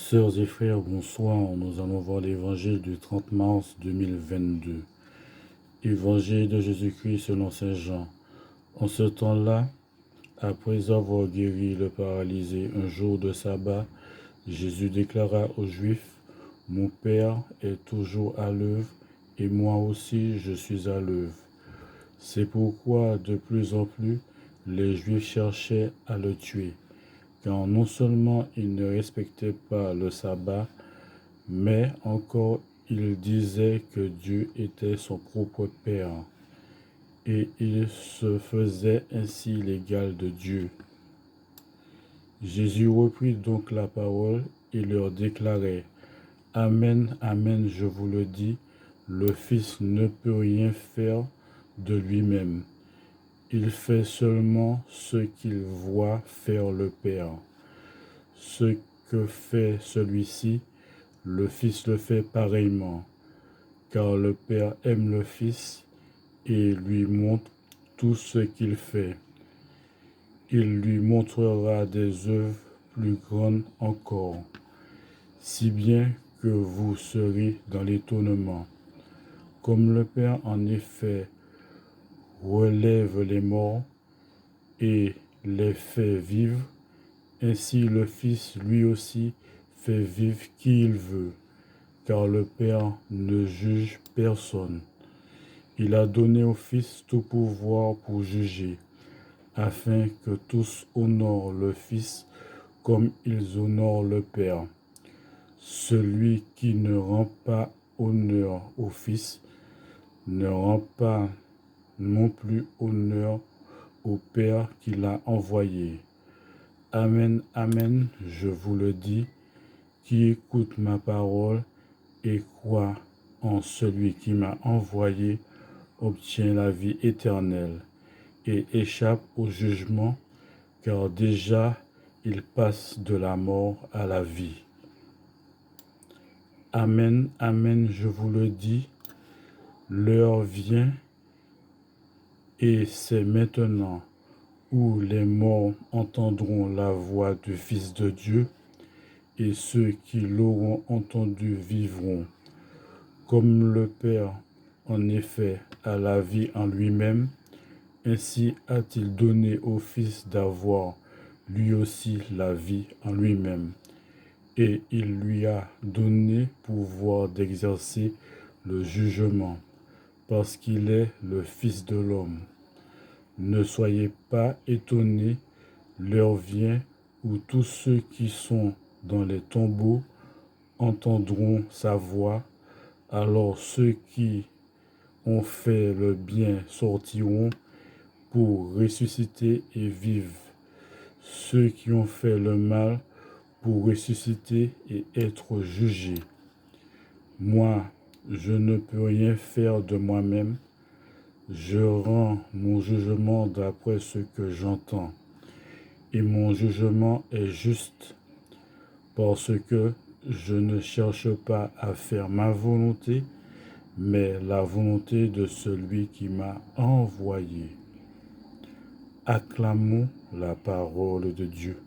Sœurs et frères, bonsoir. Nous allons voir l'évangile du 30 mars 2022. Évangile de Jésus-Christ selon Saint Jean. En ce temps-là, après avoir guéri le paralysé un jour de sabbat, Jésus déclara aux Juifs, « Mon Père est toujours à l'œuvre, et moi aussi je suis à l'œuvre. » C'est pourquoi de plus en plus les Juifs cherchaient à le tuer, car non seulement il ne respectait pas le sabbat, mais encore il disait que Dieu était son propre Père, et il se faisait ainsi l'égal de Dieu. Jésus reprit donc la parole et leur déclarait, « Amen, amen, je vous le dis, le Fils ne peut rien faire de lui-même. Il fait seulement ce qu'il voit faire le Père. Ce que fait celui-ci, le Fils le fait pareillement, car le Père aime le Fils et lui montre tout ce qu'il fait. Il lui montrera des œuvres plus grandes encore, si bien que vous serez dans l'étonnement. Comme le Père en effet relève les morts et les fait vivre, ainsi le Fils lui aussi fait vivre qui il veut, car le Père ne juge personne. Il a donné au Fils tout pouvoir pour juger, afin que tous honorent le Fils comme ils honorent le Père. Celui qui ne rend pas honneur au Fils ne rend pas non plus honneur au Père qui l'a envoyé. Amen, amen, je vous le dis, qui écoute ma parole et croit en celui qui m'a envoyé obtient la vie éternelle et échappe au jugement, car déjà il passe de la mort à la vie. Amen, amen, je vous le dis, l'heure vient et c'est maintenant où les morts entendront la voix du Fils de Dieu, et ceux qui l'auront entendu vivront. Comme le Père, en effet, a la vie en lui-même, ainsi a-t-il donné au Fils d'avoir lui aussi la vie en lui-même. Et il lui a donné pouvoir d'exercer le jugement, parce qu'il est le Fils de l'homme. Ne soyez pas étonnés, l'heure vient où tous ceux qui sont dans les tombeaux entendront sa voix, alors ceux qui ont fait le bien sortiront pour ressusciter et vivre. Ceux qui ont fait le mal pour ressusciter et être jugés. Moi, je ne peux rien faire de moi-même. Je rends mon jugement d'après ce que j'entends. Et mon jugement est juste, parce que je ne cherche pas à faire ma volonté, mais la volonté de celui qui m'a envoyé. Acclamons la parole de Dieu.